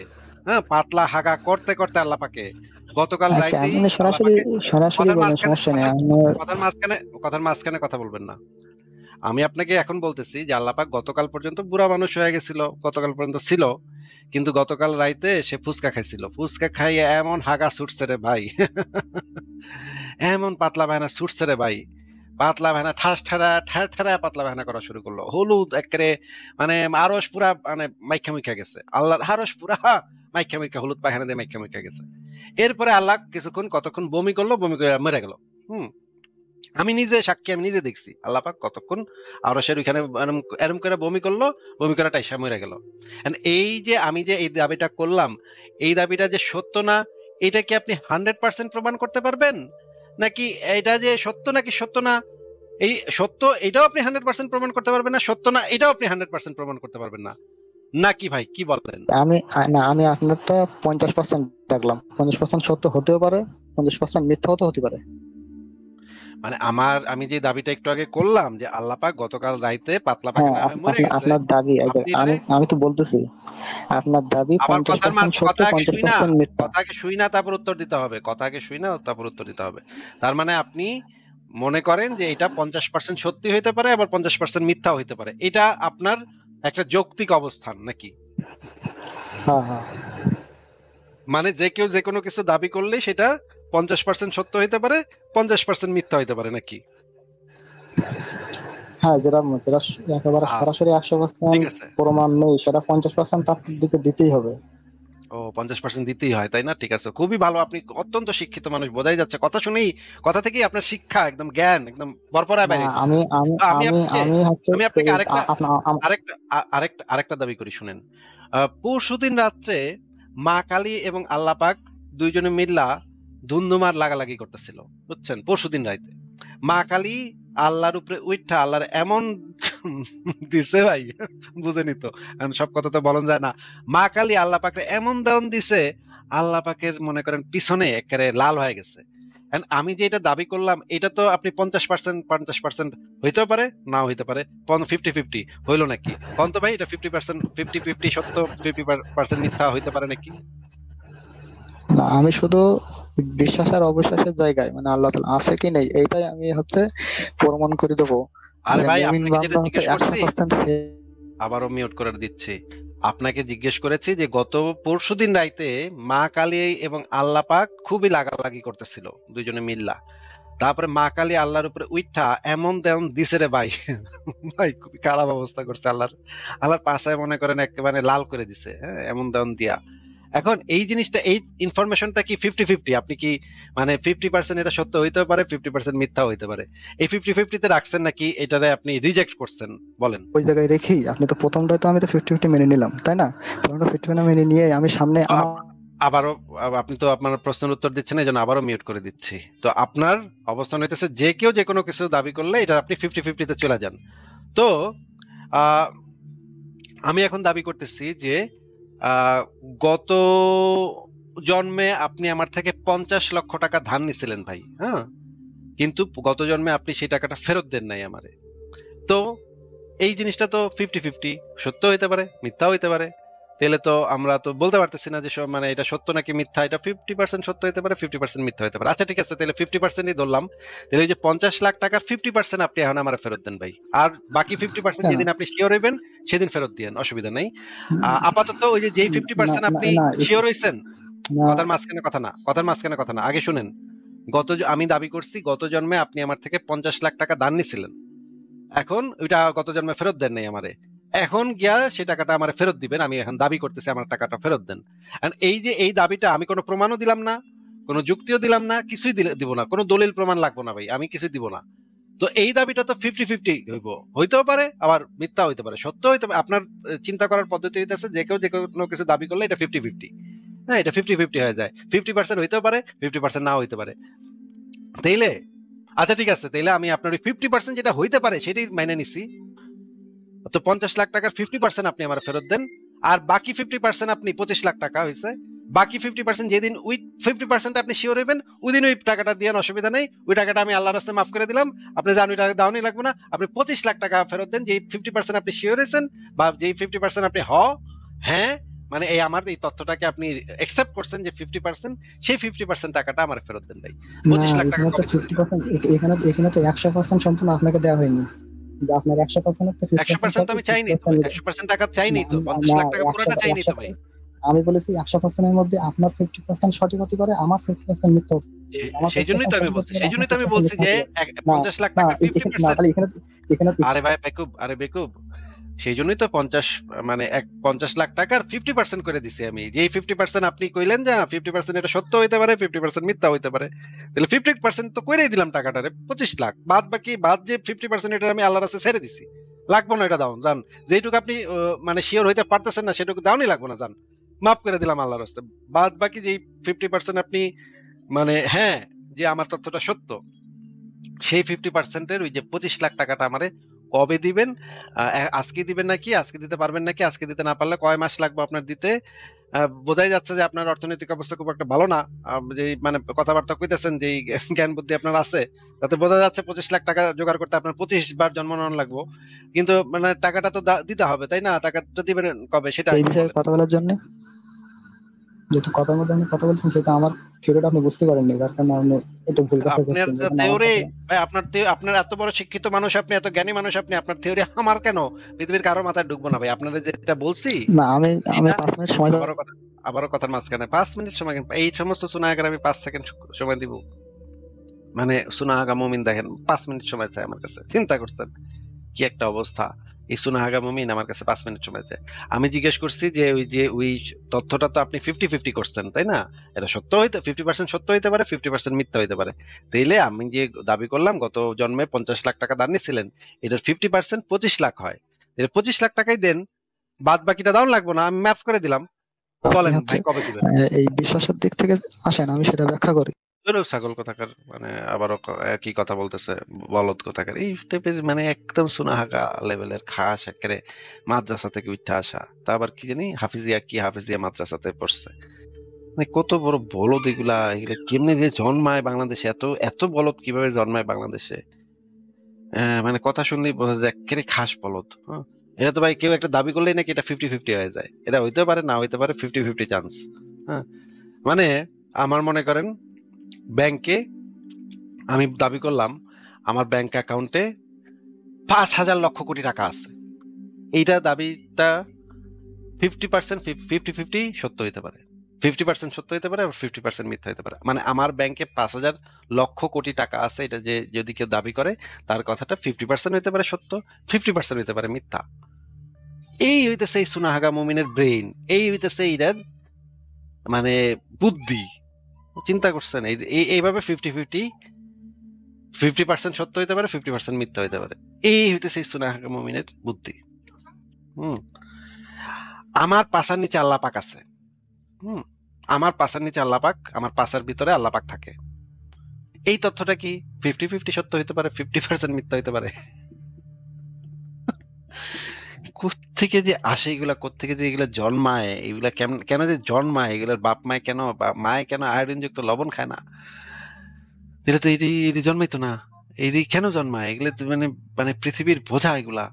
হ্যাঁ, পাতলা হাগা করতে করতে আল্লাহ পাকে গতকাল আচ্ছা, রাইতেই আপনি আল্লাহ সরাসরি পাকে সরাসরি কথার বলেন, মাঝখানে সমস্যা নেই কথার আমার। কথার মাঝখানে কথার মাঝখানে কথা বলবেন না। আমি আপনাকে এখন বলতেছি যে আল্লাপাক গতকাল পর্যন্ত বুড়া মানুষ হয়ে গেছিল, গতকাল পর্যন্ত ছিল, কিন্তু গতকাল রাইতে সে ফুচকা খাইছিল, ফুচকা খাইয়ে এমন হাগা ছুটছে রে ভাই এমন পাতলা বাহানা ছুটছে রে ভাই, পাতলা বাহানা ঠাস ঠাড়া ঠের ঠেরা পাতলা বাহানা করা শুরু করলো, হলুদ একেবারে মানে আরস পুরা মানে মাইখা মুইখা গেছে, আল্লাহর হারস পুরা মাইখা মুইখা হলুদ পায়খানা দিয়ে মাইখা মুইখা গেছে। এরপরে আল্লাহ কিছুক্ষণ কতক্ষণ বমি করলো, বমি করে মরে গেল। হুম, আমি নিজে সাক্ষী, আমি নিজে দেখছি আল্লাহ পাক কতক্ষণ আরশের ওইখানে এরম এরম করে বমি করলো, বমি করা টাইসা মরে গেল। And এই যে আমি যে এই দাবিটা করলাম, এই দাবিটা যে সত্য না, এটা কি আপনি 100% প্রমাণ করতে পারবেন? নাকি এটা যে সত্য নাকি সত্য না, এই সত্য এটাও আপনি 100% প্রমাণ করতে পারবেন না, সত্য না এটাও আপনি 100% প্রমাণ করতে পারবেন না, নাকি ভাই কি বলেন? আমি না, আমি আপনারটা 50% দেখলাম। 50% সত্য হতেও পারে, 50% মিথ্যা হতে পারে। মানে আমি যে দাবিটা একটু আগে করলাম যে আল্লাহ পাক গতকাল রাইতে পাতলা হ্যাঁ, পায়খানা হয়ে মরে গেছে, আপনার দাবি আপনি আমি এটারে আমি তো বলতেছি, আপনার দাবি আবার কথার 50% মাঝ সত্য, কথা আগে শুই না, 50% মিথ্যা। কথা আগে শুই না তারপর উত্তর দিতে হবে, কথা আগে শুই না তারপর উত্তর দিতে হবে। তার মানে আপনি মনে করেন যে এটা 50% সত্যি হইতে পারে, আবার 50% মিথ্যা হইতে পারে, এটা আপনার একটা যৌক্তিক অবস্থান নাকি? হ্যাঁ হ্যাঁ মানে যে কেউ যে কোনো কিছু দাবি করলেই সেটা 50% সত্য হইতে পারে, 50% মিথ্যা হইতে পারে নাকি? হ্যাঁ, যেটা যেটা একেবারে আহ, সরাসরি 100% ঠিক আছে। প্রমাণ নেই, সেটা 50% তার দিকে দিতেই হবে। ও 50% দিতেই হয়, তাই না? ঠিক আছে, খুবই ভালো, আপনি অত্যন্ত শিক্ষিত মানুষ, বোঝাই যাচ্ছে কথা শুনেই, কথা থেকেই আপনার শিক্ষা একদম, জ্ঞান একদম ভরপুর না, বেরিয়েছে। আমি আমি তো আমি আমি আপনাকে আমি হচ্ছে আমি আপনাকে আরেকটা আপনার আরেকটা দাবি করি, শুনেন। পরশুদিন রাত্রে মা কালী এবং আল্লাহ পাক দুইজনে মিল্লা ধুন্ধুমার লাগালাগি করতেছিল, বুঝছেন? পরশুদিন রাইতে মা কালী আল্লাহর উপরে উইঠা আল্লাহর এমন দিছে ভাই, বুঝেনি তো, এখন সব কথা তো বলন যায় না। মা কালী আল্লাহ পাকের এমন দেওয়ান দিছে, আল্লাহ পাকের মনে করেন পিছনে একেবারে লাল হয়ে গেছে। এখন আমি যে এটা দাবি করলাম, এটা তো আপনি 50% হইতেও পারে, নাও হইতে পারে, 50-50 হইলো নাকি? কোন তো ভাই, এটা 50-50 সত্য, 50% মিথ্যা হইতে পারে নাকি? না, আমি শুধু বিশ্বাস আর অবিশ্বাসের জায়গায়, মানে আল্লাহ তাআলা আছে কি নেই এইটাই আমি হচ্ছে প্রমাণ করে দেবো আরে যে ভাই, মুমিন আপনাকে যেটা বান্দা হচ্ছে জিজ্ঞেস করছি, 100% আবারও মিউট করে দিচ্ছি, আপনাকে জিজ্ঞেস করেছি যে গত পরশুদিন রাইতে মা কালী এবং আল্লাহ পাক খুবই লাগালাগি করতেছিল দুইজনে মিল্লা, তারপরে মা কালী আল্লাহর উপরে উইঠা এমন দেন দিছে রে ভাই, ভাই খুবই খারাপ অবস্থা করছে আল্লাহর পাশায় মনে করেন একেবারে লাল করে দিছে, হ্যাঁ, এমন দেন দিয়া। এখন এই জিনিসটা, এই ইনফরমেশনটা কি 50-50? আপনি কি মানে 50% এটা সত্য হইতে পারে, 50% মিথ্যা হইতে পারে, এই 50-50 তে রাখছেন নাকি এটারে আপনি রিজেক্ট করছেন, বলেন? ওই জায়গায় রেখি। আপনি তো প্রথমটাই তো আমি তো 50-50 মেনে নিলাম, তাই না? প্রথমটা 50-50 মেনে নিয়ে আমি সামনে তো আমার আবারও আপনি তো আপনার প্রশ্নের উত্তর দিচ্ছেন, এই জন্য আবারও মিউট করে দিচ্ছি। তো আপনার অবস্থান হইতেছে যে কেউ যে কোনো কিছু দাবি করলে এটা আপনি 50-50 তে চলে যান। তো আহ, আমি এখন দাবি করতেছি যে আহ, গত জন্মে আপনি আমার থেকে 50 লক্ষ টাকা ধার নিছিলেন ভাই, হ্যাঁ, কিন্তু গত জন্মে আপনি সেই টাকাটা ফেরত দেন নাই আমারে। তো এই জিনিসটা তো 50-50 সত্য হইতে পারে, মিথ্যা হইতে পারে। তাহলে তো আমরা তো বলতে পারতেছি না যে মানে এটা সত্য নাকি মিথ্যা, এটা 50% সত্য হইতে পারে, 50% মিথ্যা হইতে পারে। আচ্ছা ঠিক আছে, তাহলে 50%ই ধরলাম। তাহলে ওই যে 50 লাখ টাকার 50% আপনি এখন আমার ফেরত দেন ভাই, আর বাকি 50% কেন? যেদিন আপনি শিওর হইবেন সেদিন ফেরত দিয়েন, অসুবিধা নেই। আপাতত ওই যে যেই না 50% না আপনি না শিওর হইছেন, না, কথার মাঝখানে কথা না, আগে শুনেন। আমি দাবি করছি গত জন্মে আপনি আমার থেকে 50 লাখ টাকা ধার নিছিলেন, এখন ওইটা গত জন্মে ফেরত দেন নাই আমারে, এখন গিয়া সেই টাকাটা আমার ফেরত দিবেন, আমি এখন দাবি করতেছি আমার টাকাটা ফেরত দেন। And এই যে এই দাবিটা, আমি কোনো প্রমাণও দিলাম না, কোনো যুক্তিও দিলাম না, কিছুই দিব না, কোনো দলিল প্রমাণ লাগবো না ভাই, আমি কিছুই দিব না। তো এই দাবিটা তো 50-50 হইতেও পারে, আবার মিথ্যা হইতে পারে, সত্য হইতে পারে। আপনার চিন্তা করার পদ্ধতি হইতেছে যে কেউ যে কোনো কিছু দাবি করলে এটা 50-50, হ্যাঁ, এটা 50-50 হয়ে যায়, 50% হইতেও পারে, 50% নাও হইতে পারে। তাইলে আচ্ছা ঠিক আছে, তাইলে আমি আপনার ওই 50% যেটা হইতে পারে সেটাই মাইনে নিছি। তো 50 লাখ টাকার 50% আপনি আমার ফেরত দেন, আর বাকি 50% আপনি 25 লাখ টাকা হয়েছে, বাকি 50% যেদিন ওই 50% আপনি শিওর হইবেন ওই দিন ওই টাকাটা দিয়ে অসুবিধা নেই, ওই টাকাটা আমি আল্লাহর রাস্তায় মাফ করে দিলাম, আপনি জান ওই টাকা দাওনি লাগবে না, আপনি 25 লাখ টাকা ফেরত দেন, যেই 50% আপনি শিওর হয়েছেন, বা যেই 50% আপনি হ্যাঁ, মানে এই আমার এই তথ্যটাকে আপনি একসেপ্ট করছেন যে 50%, সেই 50% টাকাটা আমার ফেরত দেন ভাই। না, 25 লাখ টাকা এখানে তো কবে দিবেন? 50%, এখানে তো 100% সম্পূর্ণ আপনাকে দেওয়া হয়নি। যে আপনার 100% তো 50% 100% তো থাকে, আমি চাইনি তো 50% ভাই, নিবে। 100% টাকা চাইনি না তো, পঞ্চাশ না, লাখ টাকা 100 পুরোটা চাইনি তো 100 ভাই। আমি বলেছি 100% এর মধ্যে আপনার 50% সঠিক হতে পারে, আমার 50% মিথ্যা হতে পারে। আমার সেই জন্যই 50% তো আমি সঠিক বলছি, হতে পারে, সেই আপনার জন্যই তো আমি 50% বলছি মিথ্যা যে হতে পারে। না 50 লাখ টাকার না, ফিফটি না, পার্সেন্ট তাহলে এখানে আরে ভাই বেকুব, আরে বেকুব, সেই জন্যই তো 50 লাখ টাকার 50% করে দিছি আমি, যে 50% আপনি কইলেন যে 50% এটা সত্য হইতে পারে, 50% মিথ্যা হইতে পারে, তাহলে 50% তো কইরেই দিলাম টাকাটারে, 25 লাখ, বাদ যে 50% এটা আমি আল্লাহর রাস্তায় ছেড়ে দিছি, লাগবো না এটা দাও জান, যেটুকু আপনি মানে শিওর হইতে পারতেছেন না সেটুকু দাওনি লাগবো না জান, মাফ করে দিলাম আল্লাহর রাস্তায়। বাদ বাকি যে 50% আপনি মানে হ্যাঁ, যে আমার তথ্যটা সত্য, সেই 50%-এর ওই যে 25 লাখ টাকাটা আমারে কবে দিবেন? আজকে দিবেন নাকি, আজকে দিতে পারবেন নাকি, আজকে দিতে না পারলে কয় মাস লাগবে আপনার দিতে? বোঝাই যাচ্ছে যে আপনার অর্থনৈতিক অবস্থা খুব একটা ভালো না। যে মানে কথাবার্তা কইতেছেন, যে জ্ঞান বুদ্ধি আপনার আছে, তাতে বোঝা যাচ্ছে 25 লাখ টাকা জোগাড় করতে আপনার 25 বার জন্ম নেওয়ার লাগবো। কিন্তু মানে টাকাটা তো দিতে হবে, তাই না? টাকাটা দিবেন কবে সেটা এই এখন বিষয়ে বলেন। কথা বলার জন্য। যেহেতু কথার মধ্যে আপনি কথা বলছেন, সেটা আমার থিওরিটা আপনি বুঝতে পারেননি, যার কারণে আপনি একটু ভুল ব্যাখ্যা আপনার করছেন। যেখানে আমার থিওরি, কথা ভাই আপনার এত বড় শিক্ষিত মানুষ, আপনি এত জ্ঞানী মানুষ, আপনি আপনার থিওরি আমার কেন, পৃথিবীর কারোর মাথায় ঢুকবো না ভাই। আপনারা যেটা বলছি না, আমি আমি এটা 5 মিনিট সময় আবারও কথার মাঝখানে 5 মিনিট সময় এই সমস্ত সুনাহাগার আমি 5 সেকেন্ড সময় দিব? মানে সুনাহাগা মুমিন দেখেন 5 মিনিট সময় চাই আমার কাছে, চিন্তা করছেন কি একটা অবস্থা। এই সুনাহাগা মুমিন আমার কাছে 5 মিনিট সময় চাই। আমি জিজ্ঞেস করছি যে ওই তথ্যটা তো আপনি 50-50 করছেন তাই না? এটা সত্য হইতে 50% সত্য হইতে পারে, 50% মিথ্যা হইতে পারে। তাইলে আমি যে দাবি করলাম গত জন্মে 50 লাখ টাকা দান নিছিলেন, এটার 50% 25 লাখ হয়। তাহলে 25 লাখ টাকাই দেন, বাদ বাকিটা দাও লাগবো না, আমি মাফ করে দিলাম। আপনি বলেন হচ্ছে ভাই কবে দিবেন? এই বিশ্বাসের দিক থেকে আসেন, আমি সেটা ব্যাখ্যা করি। ধুরো ছাগল কোথাকার, মানে আবারও একই কথা বলতেছে, বলদ কোথাকার এই টাইপের, মানে একদম সুনাহাগা লেভেলের খাস একেবারে, মাদ্রাসা থেকে উঠে আসা, তা আবার কি জানি হাফিজিয়া মাদ্রাসাতে পড়ছে। মানে কত বড় বলদ এগুলা, এগুলা কেমনে যে জন্মায় বাংলাদেশে, এত এত বলদ কিভাবে জন্মায় বাংলাদেশে? মানে কথা শুনলেই বোঝা যায় একেবারে খাস বলদ। হ্যাঁ, এটা তো ভাই কেউ একটা দাবি করলেই নাকি এটা 50-50 হয়ে যায়। এটা হইতে পারে, না হইতে পারে, 50-50 চান্স। হ্যাঁ, মানে আমার মনে করেন ব্যাংকে আমি দাবি করলাম আমার ব্যাংক অ্যাকাউন্টে 5,000 লক্ষ কোটি টাকা আছে। এইটা দাবিটা 50% 50-50 সত্য হইতে পারে, 50% সত্য হইতে পারে, আবার 50% মিথ্যা হইতে পারে। মানে আমার ব্যাংকে 5,000 লক্ষ কোটি টাকা আছে, এটা যে যদি কেউ দাবি করে তার কথাটা 50% হইতে পারে সত্য, 50% হইতে পারে মিথ্যা। এই হইতেছে এই সুনাহাগা মুমিনের ব্রেইন, এই হইতেছে এইটার মানে বুদ্ধি। চিন্তা করছেন এইভাবে 50% সত্য হইতে পারে, 50% মিথ্যা হইতে পারে। এই হইতেছে সুনাহাগা মুমিনের বুদ্ধি। হুম, আমার পাছার নিচে আল্লাহ পাক আছে। হুম, আমার পাছার নিচে আল্লাহ পাক, আমার পাছার ভিতরে আল্লাহ পাক থাকে। এই তথ্যটা কি 50-50 সত্য হইতে পারে, 50% মিথ্যা হইতে পারে? কোত্থেকে যে আসে এগুলা, কোত্থেকে যে এগুলা জন্মায়, এগুলা কেন কেন যে জন্মায়, এগুলার বাপ মায় কেন বা মায় কেন আয়োডিন যুক্ত লবণ খায় না? এটা তো এটি জন্মাইতো না। এই কেন জন্মায় এগুলো? তো মানে মানে পৃথিবীর বোঝা এগুলা।